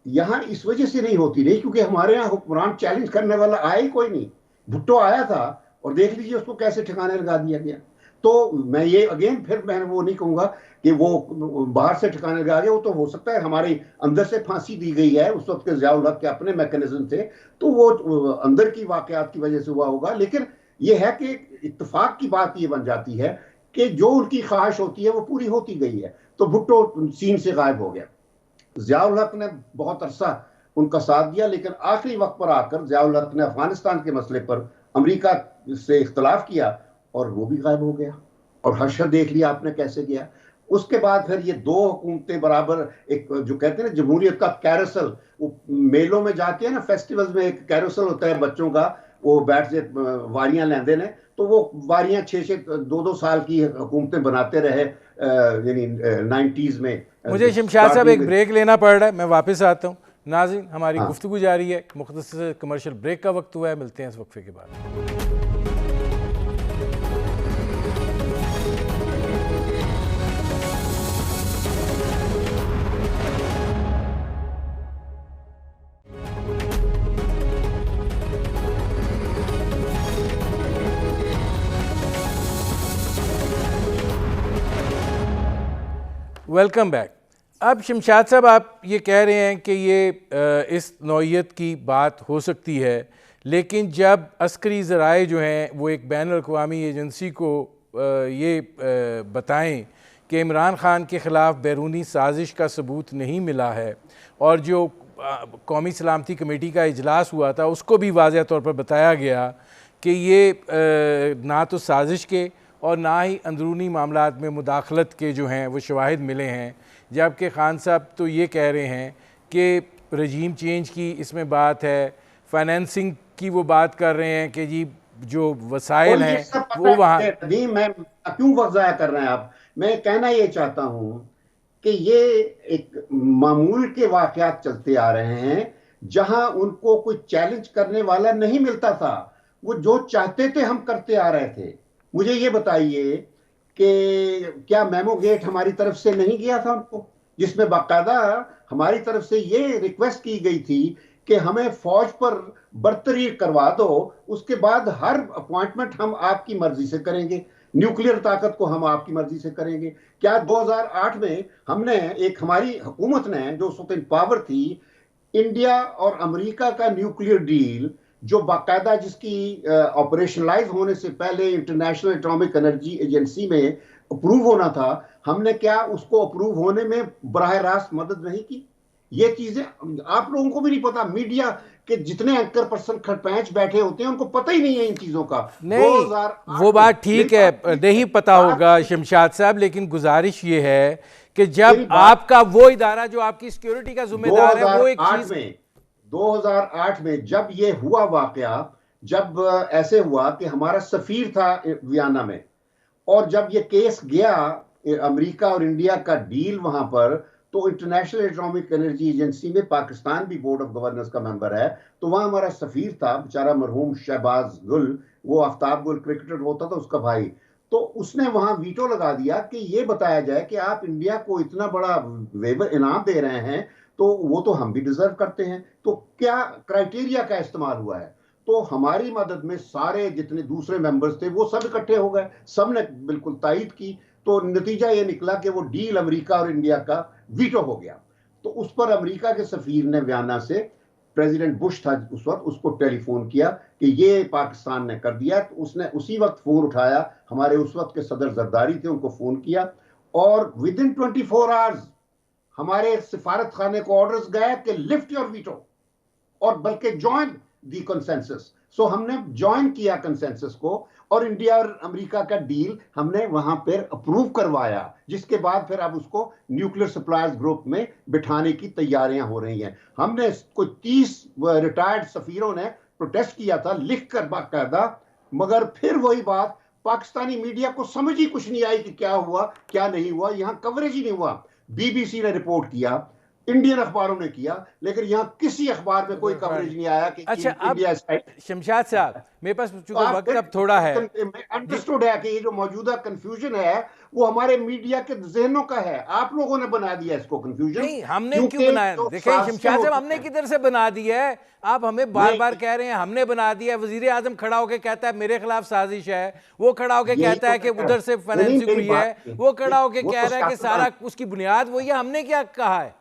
यहाँ इस वजह से नहीं होती नहीं, क्योंकि हमारे यहाँ हुक्मरान चैलेंज करने वाला आया ही कोई नहीं। भुट्टो आया था और देख लीजिए उसको कैसे ठिकाने लगा दिया गया। तो मैं ये अगेन फिर मैं वो नहीं कहूंगा कि वो बाहर से ठिकाने लगा गया, वो तो हो सकता है हमारे अंदर से फांसी दी गई है उस वक्त के ज़ियाउल हक के अपने मैकेनिज्म थे, तो वो अंदर की वाकयात की वजह से हुआ होगा। लेकिन ये है कि इत्तेफाक की बात ये बन जाती है कि जो उनकी ख्वाहिश होती है वो पूरी होती गई है। तो भुट्टो सीन से गायब हो गया। ज़ियाउल हक ने बहुत अरसा उनका साथ दिया, लेकिन आखिरी वक्त पर आकर ज़ियाउल हक ने अफगानिस्तान के मसले पर अमेरिका से इख्तलाफ किया और वो भी गायब हो गया। और हशर देख लिया आपने कैसे गया। उसके बाद फिर ये दो हुकूमतें बराबर, एक जो कहते हैं ना जमहूरियत का कैरोसल, वो मेलों में जाके है ना, फेस्टिवल्स में एक कैरोसल होता है बच्चों का, वो बैठ से वारियां लेंदे ने, तो वो वारियां 6-6 2-2 साल की हुकूमतें बनाते रहे, यानी 90s में। मुझे शमशाद साहब एक ब्रेक लेना पड़ रहा है, मैं वापस आता हूँ। नाज़रीन, हमारी गुफ्तगू जारी है, मुख्तसर कमर्शियल ब्रेक का वक्त हुआ है, मिलते हैं इस वक्फे के बाद। Welcome back. अब शमशाद साहब, आप ये कह रहे हैं कि ये इस नौइयत की बात हो सकती है, लेकिन जब अस्करी ज़राए जो हैं वो एक बैनुल अक़वामी एजेंसी को ये बताएं कि इमरान ख़ान के ख़िलाफ़ बैरूनी साजिश का सबूत नहीं मिला है, और जो कौमी सलामती कमेटी का इजलास हुआ था उसको भी वाज़ह तौर पर बताया गया कि ये ना तो साजिश के और ना ही अंदरूनी मामलात में मुदाखलत के जो हैं वो शवाहिद मिले हैं, जबकि ख़ान साहब तो ये कह रहे हैं कि रजीम चेंज की इसमें बात है, फाइनेंसिंग की वो बात कर रहे हैं कि जी जो वसाइल हैं वो वहाँ। मैं क्यों वज़ाया कर रहे हैं आप? मैं कहना ये चाहता हूँ कि ये एक मामूल के वाक़यात चलते आ रहे हैं जहां उनको कोई चैलेंज करने वाला नहीं मिलता था। वो जो चाहते थे हम करते आ रहे थे। मुझे ये बताइए कि क्या मेमो गेट हमारी तरफ से नहीं गया था उनको, जिसमें बाकायदा हमारी तरफ से ये रिक्वेस्ट की गई थी कि हमें फौज पर बर्तरी करवा दो, उसके बाद हर अपॉइंटमेंट हम आपकी मर्जी से करेंगे, न्यूक्लियर ताकत को हम आपकी मर्जी से करेंगे। क्या 2008 में हमने एक, हमारी हुकूमत ने जो उस वक्त पावर थी, इंडिया और अमेरिका का न्यूक्लियर डील जो बाकायदा जिसकी ऑपरेशनलाइज होने से पहले इंटरनेशनल एटॉमिक एनर्जी एजेंसी में अप्रूव होना था, हमने क्या उसको अप्रूव होने में बराह रास्त मदद नहीं की? ये चीजें आप लोगों को भी नहीं पता, मीडिया के जितने एंकर पर्सन खड़पैंच बैठे होते हैं उनको पता ही नहीं है इन चीजों का। नहीं, वो बात ठीक है, नहीं पता होगा शमशाद साहब, लेकिन गुजारिश ये है कि जब आपका वो इदारा जो आपकी सिक्योरिटी का जिम्मेदार है, वो एक चीज में 2008 में जब ये हुआ वाकया, जब ऐसे हुआ कि हमारा सफीर था वियना में, और जब ये केस गया अमेरिका और इंडिया का डील वहां पर, तो इंटरनेशनल एटॉमिक एनर्जी एजेंसी में पाकिस्तान भी बोर्ड ऑफ गवर्नर्स का मेंबर है, तो वहां हमारा सफीर था बेचारा मरहूम शहबाज गुल, वो आफ्ताब गुल क्रिकेटर होता था उसका भाई, तो उसने वहां वीटो लगा दिया कि ये बताया जाए कि आप इंडिया को इतना बड़ा वेवर इनाम दे रहे हैं, तो वो तो हम भी डिजर्व करते हैं। तो क्या क्राइटेरिया का इस्तेमाल हुआ है? तो हमारी मदद में सारे जितने दूसरे मेंबर्स थे वो सब इकट्ठे हो गए, सबने बिल्कुल तायद की, तो नतीजा ये निकला कि वो डील अमेरिका और इंडिया का वीटो हो गया। तो उस पर अमेरिका के सफीर ने वियना से, प्रेसिडेंट बुश था उस वक्त, उसको टेलीफोन किया कि ये पाकिस्तान ने कर दिया। तो उसने उसी वक्त फोन उठाया, हमारे उस वक्त के सदर जरदारी थे, उनको फोन किया, और विद इन 24 आवर्स हमारे सिफारत खाने को ऑर्डर्स गए कि लिफ्ट योर वीटो, और बल्कि ज्वाइन दी कंसेंसस। सो हमने ज्वाइन किया कंसेंसस को, और इंडिया और अमेरिका का डील हमने वहां पर अप्रूव करवाया, जिसके बाद फिर अब उसको न्यूक्लियर सप्लायर्स ग्रुप में बिठाने की तैयारियां हो रही हैं। हमने कोई 30 रिटायर्ड सफीरों ने प्रोटेस्ट किया था लिखकर बाकायदा, मगर फिर वही बात, पाकिस्तानी मीडिया को समझ ही कुछ नहीं आई कि क्या हुआ क्या नहीं हुआ, यहां कवरेज ही नहीं हुआ। बीबीसी ने रिपोर्ट किया, इंडियन अखबारों ने किया, लेकिन यहाँ किसी अखबार में कोई कवरेज नहीं आया कि अच्छा, अब इंडिया। शमशाद साहब, मेरे पास तो चूंकि आप वक्त फिर अब थोड़ा है अंडरस्टूड है कि ये जो मौजूदा कंफ्यूजन है वो हमारे मीडिया के जहनों का है। आप लोगों ने बना दिया इसको कंफ्यूजन। नहीं, हमने क्यों क्योंकि बनाया? जो देखें साजिशें शमशाद साहब, होती हमने हैं, किधर से बना दिया है? आप हमें बार नहीं, बार कह रहे हैं हमने बना दिया है। वजीर आजम खड़ा होकर कहता है मेरे खिलाफ साजिश है, वो खड़ा होकर यही कहता तो है कि मैं कह रहा उधर हूं। से नहीं, नहीं, फाइनेंसिंग मेरी हुई बात है, सुनिए। वो खड़ा होकर वो कह तो रहा है कि सियासतदान, सारा उसकी बुनियाद वही है। हमने क्या कहा है?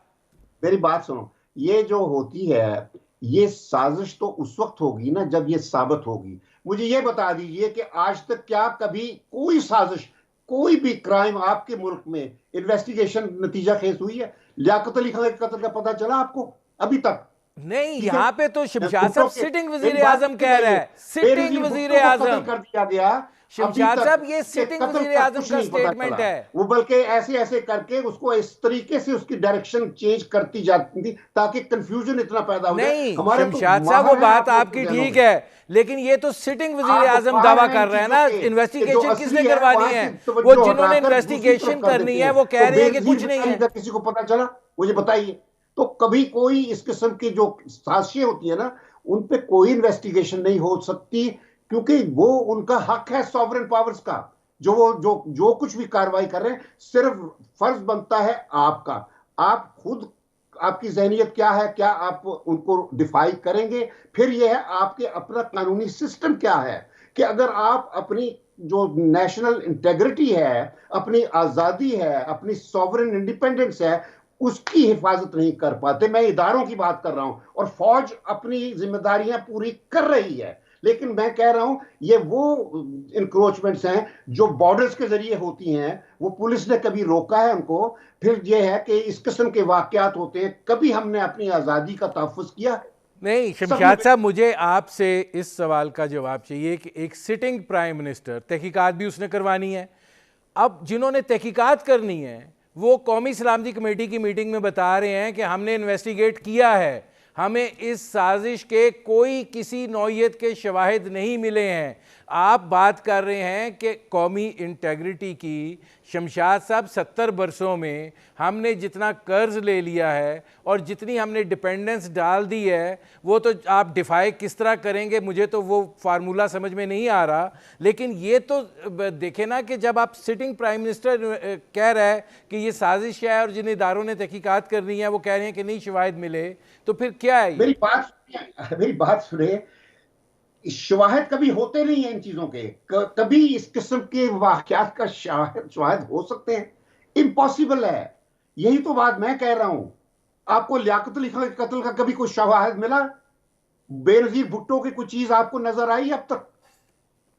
मेरी बात सुनो। ये जो होती है, ये साजिश तो उस वक्त होगी ना जब ये साबित होगी। मुझे ये बता दीजिए कि आज तक क्या कभी कोई साजिश, कोई भी क्राइम आपके मुल्क में इन्वेस्टिगेशन नतीजा खेज हुई है? लियाकत अली खान के कत्ल का पता चला आपको अभी तक? नहीं, ठीक है, यहां पे तो शमशाद भुट्टो साहब के, सिटिंग मेरी वजीर बात आजम सुनते कह रहा जाइए। है, सिटिंग बेनजीर वजीर भुट्टो को कत्ल आजम। कर दिया गया, अभी शमशाद तक साहब, ये उसके सिटिंग कत्ल वजीर का आजम कुछ का नहीं पता स्टेटमेंट चला। है। वो बल्कि ऐसे ऐसे करके उसको इस तरीके से उसकी डायरेक्शन चेंज करती जाती थी ताकि कंफ्यूजन इतना पैदा हो जाए। नहीं हमारे तो शमशाद साहब, वो माहिर हैं बात आप लोग आपकी जहनों ठीक में। है, लेकिन ये तो सिटिंग वजीर आप आजम माहिर दावा हैं इन कर रहे हैं चीजों ना। के जो इन्वेस्टिगेशन असली किसने है करवानी वहां है? से वो तवज्जो जिन्होंने हटाकर दूसरी तरफ इन्वेस्टिगेशन कर करनी देते है हैं। वो कह तो रहे हैं कि बेनजीर कुछ नहीं भुट्टो है। का किसी को पता चला? मुझे बताइए। तो कभी कोई इस किस्म की जो साजिशें होती है ना, उन पे कोई इन्वेस्टिगेशन नहीं हो सकती, क्योंकि वो उनका हक है सॉवरेन पावर्स का। जो वो जो कुछ भी कार्रवाई कर रहे हैं, सिर्फ फर्ज बनता है आपका। आप खुद, आपकी जहनीत क्या है, क्या आप उनको डिफाई करेंगे? फिर यह है आपके अपना कानूनी सिस्टम क्या है कि अगर आप अपनी जो नेशनल इंटेग्रिटी है, अपनी आजादी है, अपनी सॉवरेन इंडिपेंडेंस है, उसकी हिफाजत नहीं कर पाते। मैं इदारों की बात कर रहा हूं, और फौज अपनी जिम्मेदारियां पूरी कर रही है, लेकिन मैं कह रहा हूं ये वो इंक्रोचमेंट्स हैं जो बॉर्डर्स के जरिए होती हैं। वो पुलिस ने कभी रोका है उनको? फिर यह है कि इस किस्म के वाकयात होते हैं, कभी हमने अपनी आजादी का तहफ़्फ़ुज़ किया है? नहीं सबने शमशाद साहब, मुझे आपसे इस सवाल का जवाब चाहिए कि एक सिटिंग प्राइम मिनिस्टर, तहकीकात भी उसने करवानी है। अब जिन्होंने तहकीकात करनी है वो कौमी सलामती कमेटी की मीटिंग में बता रहे हैं कि हमने इन्वेस्टिगेट किया है, हमें इस साजिश के कोई किसी नौयत के शवाहिद नहीं मिले हैं। आप बात कर रहे हैं कि कौमी इंटेग्रिटी की। शमशाद साहब, 70 बरसों में हमने जितना कर्ज ले लिया है और जितनी हमने डिपेंडेंस डाल दी है, वो तो आप डिफाई किस तरह करेंगे, मुझे तो वो फार्मूला समझ में नहीं आ रहा। लेकिन ये तो देखें ना कि जब आप सिटिंग प्राइम मिनिस्टर कह रहा है कि ये साजिश है और जिन इदारों ने तहकीकात करनी है वो कह रहे हैं कि नहीं शवाहिद मिले, तो फिर क्या है ये? मेरी बात सुनिए। शवाहिद कभी होते नहीं है इन चीजों के। कभी इस किस्म के वाकयात का शवाहिद हो सकते हैं? इम्पॉसिबल है। यही तो बात मैं कह रहा हूं। आपको लियाकत अली खान के कत्ल का कभी कोई शवाहिद मिला? बेनजीर भुट्टो की कोई चीज आपको नजर आई अब तक?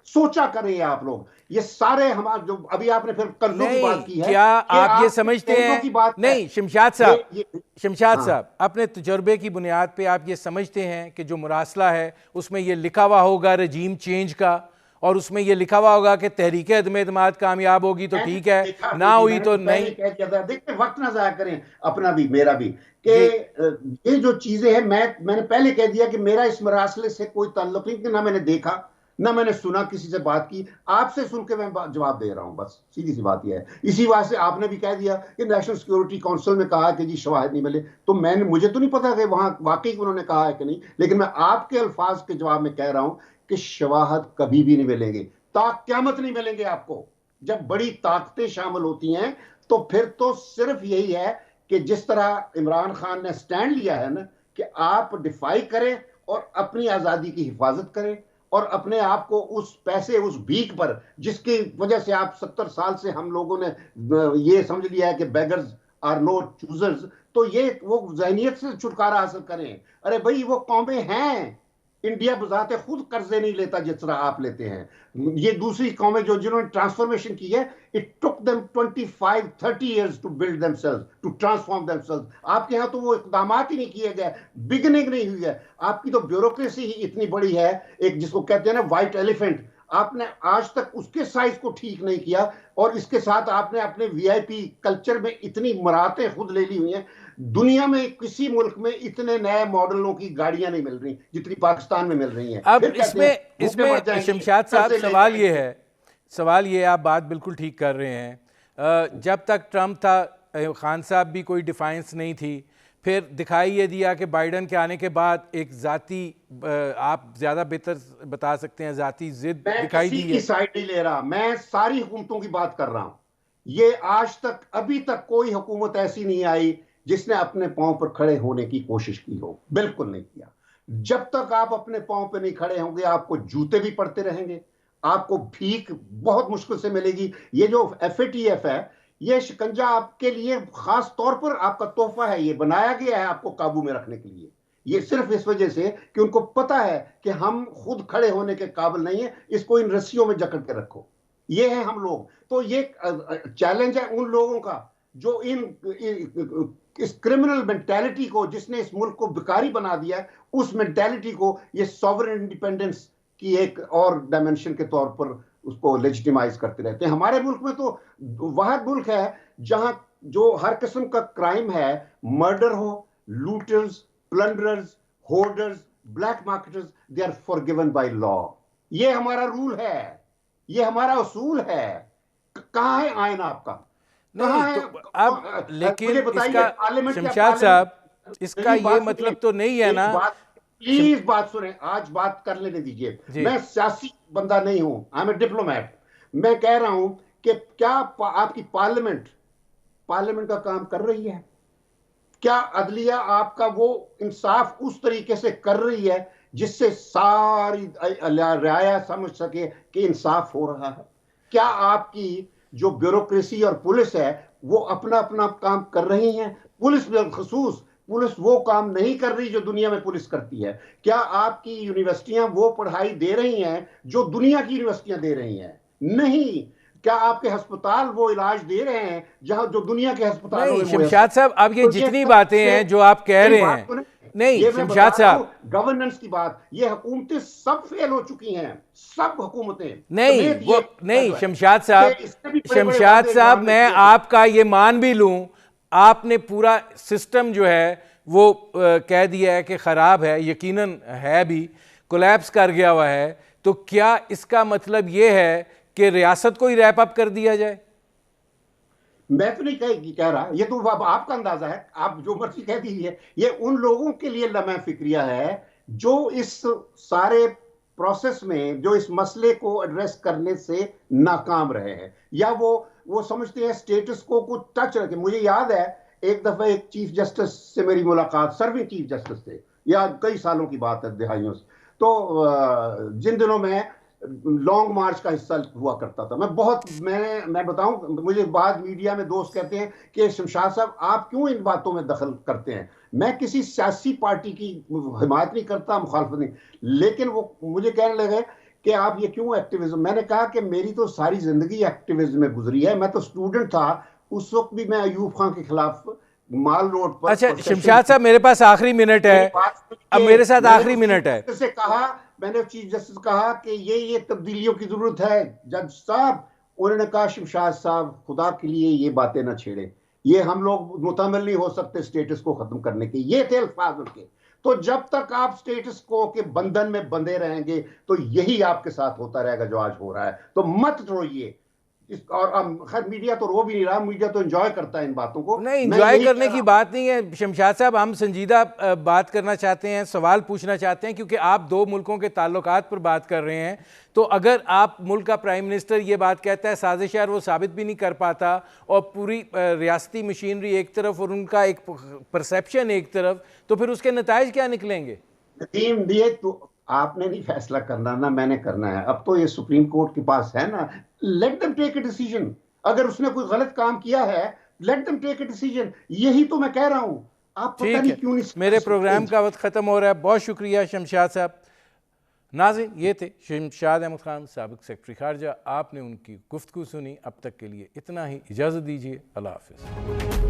सोचा करें आप लोग। ये सारे हमारे जो अभी आपने फिर कर्जों की बात की नहीं, है क्या कि आप ये आप समझते कर्जों हैं? की बात है। नहीं शमशाद साहब, शमशाद हाँ, साहब, अपने तजुर्बे की बुनियाद पे आप ये समझते हैं कि जो मुरासला है उसमें ये लिखा हुआ होगा रजीम चेंज का, और उसमें ये लिखा हुआ होगा कि तहरीक अदम-ए-एतमाद कामयाब होगी तो ठीक है, ना हुई तो नहीं? कह दिया था। देखिए, वक्त ना जाया करें अपना भी मेरा भी, कि जी ये जो चीजें हैं, मैंने पहले कह दिया कि मेरा इस मरासले से कोई ताल्लुक नहीं, कि ना मैंने देखा ना मैंने सुना, किसी से बात की। आपसे सुन के मैं जवाब दे रहा हूं, बस सीधी सी बात यह है। इसी बात से आपने भी कह दिया कि नेशनल सिक्योरिटी काउंसिल में कहा कि जी शवाहिद नहीं मिले, तो मुझे तो नहीं पता कि वहां वाकई उन्होंने कहा है कि नहीं, लेकिन मैं आपके अल्फाज के जवाब में कह रहा हूं कि शवाहिद कभी भी नहीं मिलेंगे, क़यामत नहीं मिलेंगे आपको। जब बड़ी ताकतें शामिल होती हैं तो फिर तो सिर्फ यही है कि जिस तरह इमरान खान ने स्टैंड लिया है ना, कि आप डिफाई करें और अपनी आजादी की हिफाजत करें, और अपने आप को उस पैसे, उस भीख पर, जिसकी वजह से आप 70 साल से हम लोगों ने ये समझ लिया है कि बेगर्स आर नो चूजर्स, तो ये वो जहनीत से छुटकारा हासिल करें। अरे भाई, वो कौमें हैं। इंडिया बजाते खुद कर्जे नहीं लेता जिस तरह आप लेते हैं। ये दूसरी कौमें जो जिन्होंने ट्रांसफॉर्मेशन की है, it took them 25-30 years to build themselves, to transform themselves. आपके यहाँ तो वो इकदाम ही नहीं किए गए, बिगनिंग नहीं हुई है। आपकी तो ब्यूरोक्रेसी ही इतनी बड़ी है, एक जिसको कहते हैं ना व्हाइट एलिफेंट, आपने आज तक उसके साइज को ठीक नहीं किया, और इसके साथ आपने अपने वीआईपी कल्चर में इतनी मराहतें खुद ले ली हुई हैं। दुनिया में किसी मुल्क में इतने नए मॉडलों की गाड़ियां नहीं मिल रही जितनी पाकिस्तान में मिल रही हैं। अब फिर कहते हैं इसमें शमशाद साहब, सवाल ये है, आप बात बिल्कुल ठीक कर रहे हैं। जब तक ट्रम्प था, खान साहब भी कोई डिफाइंस नहीं थी, फिर दिखाई ये दिया कि बाइडन के आने के बाद एक जाती, आप ज़्यादा बेहतर बता सकते हैं, जाती जिद मैं दिखाई किसी दी की है। साइड नहीं ले रहा, मैं सारी हुकूमतों की बात कर रहा हूं। ये आज तक, अभी तक कोई हुकूमत ऐसी नहीं आई जिसने अपने पांव पर खड़े होने की कोशिश की हो, बिल्कुल नहीं किया। जब तक आप अपने पांव पर नहीं खड़े होंगे, आपको जूते भी पड़ते रहेंगे, आपको भीख बहुत मुश्किल से मिलेगी। ये जो FATF है, ये शिकंजा आपके लिए खास तौर पर आपका तोहफा है, ये बनाया गया है आपको काबू में रखने के लिए। ये सिर्फ इस वजह से कि उनको पता है कि हम खुद खड़े होने के काबिल नहीं है, इसको इन रस्सियों में जकड़ के रखो। ये है हम लोग। तो ये चैलेंज है उन लोगों का जो इस क्रिमिनल मेंटालिटी को, जिसने इस मुल्क को भिखारी बना दिया है, उस मेंटालिटी को ये सॉवरेन इंडिपेंडेंस की एक और डायमेंशन के तौर पर उसको लेजिटिमाइज करते रहते हैं। हमारे मुल्क में तो वह मुल्क है जहां जो हर किस्म का क्राइम है, मर्डर हो, looters, plunderers, hoarders, black marketeers, they are forgiven by law. ये हमारा रूल है, ये हमारा उसूल है। कहां है आईना आपका? कहां नहीं है? तो अब लेकिन मुझे बताइए, इसका, पार्लियामेंट या शमशाद पार्लियामेंट? साहब, इसका मेरी ये बात मतलब सुनिए, तो नहीं है ना। एक बात, शम, प्लीज बात सुने, आज बात कर लेने दीजिए। जी मैं सियासी बंदा नहीं हूं, आई एम ए डिप्लोमैट। मैं कह रहा हूं कि क्या आपकी पार्लियामेंट पार्लियामेंट का काम कर रही है? क्या अदलिया आपका वो इंसाफ उस तरीके से कर रही है जिससे सारी राया समझ सके कि इंसाफ हो रहा है? क्या आपकी जो ब्यूरोक्रेसी और पुलिस है वो अपना अपना काम कर रही है? पुलिस बिलखसूस पुलिस वो काम नहीं कर रही जो दुनिया में पुलिस करती है। क्या आपकी यूनिवर्सिटियां वो पढ़ाई दे रही हैं जो दुनिया की यूनिवर्सिटियां दे रही हैं? नहीं। क्या आपके अस्पताल वो इलाज दे रहे हैं जहां जो दुनिया के अस्पतालों नहीं में शमशाद साहब, अब ये तो ये जितनी सब बातें से, हैं जो आप कह मेरी रहे बात हैं, सुने, नहीं ये मैं बता शमशाद रहा हूं साहब, गवर्नेंस की बात। ये हुकूमतें सब फेल हो चुकी हैं, सब हुकूमतें नहीं समेत वो ये नहीं जो है, शमशाद साहब, इससे भी बड़े बड़े शमशाद वादे साहब, इकराम ने मैं किए थे। आपका ये मान भी लूं, आपने पूरा सिस्टम जो है वो कह दिया है कि ख़राब है, यकीनन है भी, कोलैप्स कर गया हुआ है, तो क्या इसका मतलब ये है कि रियासत को ही रैप अप कर दिया जाए? मैं तो नहीं कह रहा, ये तो अब आपका अंदाजा है, आप जो मर्जी कह दीजिए। ये उन लोगों के लिए लम्हा फिक्रिया है जो इस सारे प्रोसेस में, जो इस मसले को एड्रेस करने से नाकाम रहे हैं, या वो समझते हैं स्टेटस को टच रखे। मुझे याद है एक दफा एक चीफ जस्टिस से मेरी मुलाकात, सर्विंग चीफ जस्टिस थे, या कई सालों की बात है, दिहाइयों से। तो जिन दिनों में लॉन्ग मार्च का हिस्सा हुआ करता था, मैं बताऊं, मुझे बाद मीडिया में दोस्त कहते हैं कि शमशाद साहब आप क्यों इन बातों में दखल करते हैं? मैं किसी सियासी पार्टी की हिमायत नहीं करता, मुखालफत नहीं, लेकिन वो मुझे कहने लगे कि आप ये क्यों एक्टिविज्म। मैंने कहा कि मेरी तो सारी जिंदगी एक्टिविज्म में गुजरी है। मैं तो स्टूडेंट था, उस वक्त भी मैं अयूब खान के खिलाफ माल रोड पर अच्छा शमशाद साहब, मेरे पास आखिरी मिनट है, अब मेरे साथ आखिरी मिनट है। मैंने चीफ जस्टिस कहा कि ये तब्दीलियों की जरूरत है जज साहब। उन्होंने कहा शमशाद साहब खुदा के लिए ये बातें ना छेड़े, ये हम लोग मुतमिल नहीं हो सकते स्टेटस को खत्म करने के, ये थे अल्फाज उनके। तो जब तक आप स्टेटस को के बंधन में बंधे रहेंगे तो यही आपके साथ होता रहेगा जो आज हो रहा है। तो मत रोइए। और खैर मीडिया तो रो भी नहीं रहा, मीडिया तो एंजॉय करता है इन बातों को। नहीं, मैं एंजॉय यही करने कह की रहा बात नहीं है शमशाद साहब, हम संजीदा बात करना चाहते हैं, सवाल पूछना चाहते हैं, क्योंकि आप दो मुल्कों के ताल्लुकात पर बात कर रहे हैं। तो अगर आप मुल्क का प्राइम मिनिस्टर ये बात कहता है साजिश है और वो साबित भी नहीं कर पाता, और पूरी रियासती मशीनरी एक तरफ और उनका एक परसेप्शन एक तरफ, तो फिर उसके नताइज क्या निकलेंगे? नदीम, ये तो आपने नहीं फैसला करना ना, मैंने करना है। अब तो ये सुप्रीम कोर्ट के पास है ना, let them take a decision. अगर उसने कोई गलत काम किया है, let them take a decision. यही तो मैं कह रहा हूं। आप पता ठीक नहीं है, क्यों नहीं मेरे समझते। प्रोग्राम का वक्त ख़त्म हो रहा है। बहुत शुक्रिया शमशाद साहब। नाज़रीन, ये थे शमशाद अहमद खान, साबिक़ सेक्रेटरी खारजा। आपने उनकी गुफ्तगू सुनी। अब तक के लिए इतना ही, इजाज़त दीजिए। अल्लाह हाफ़िज़।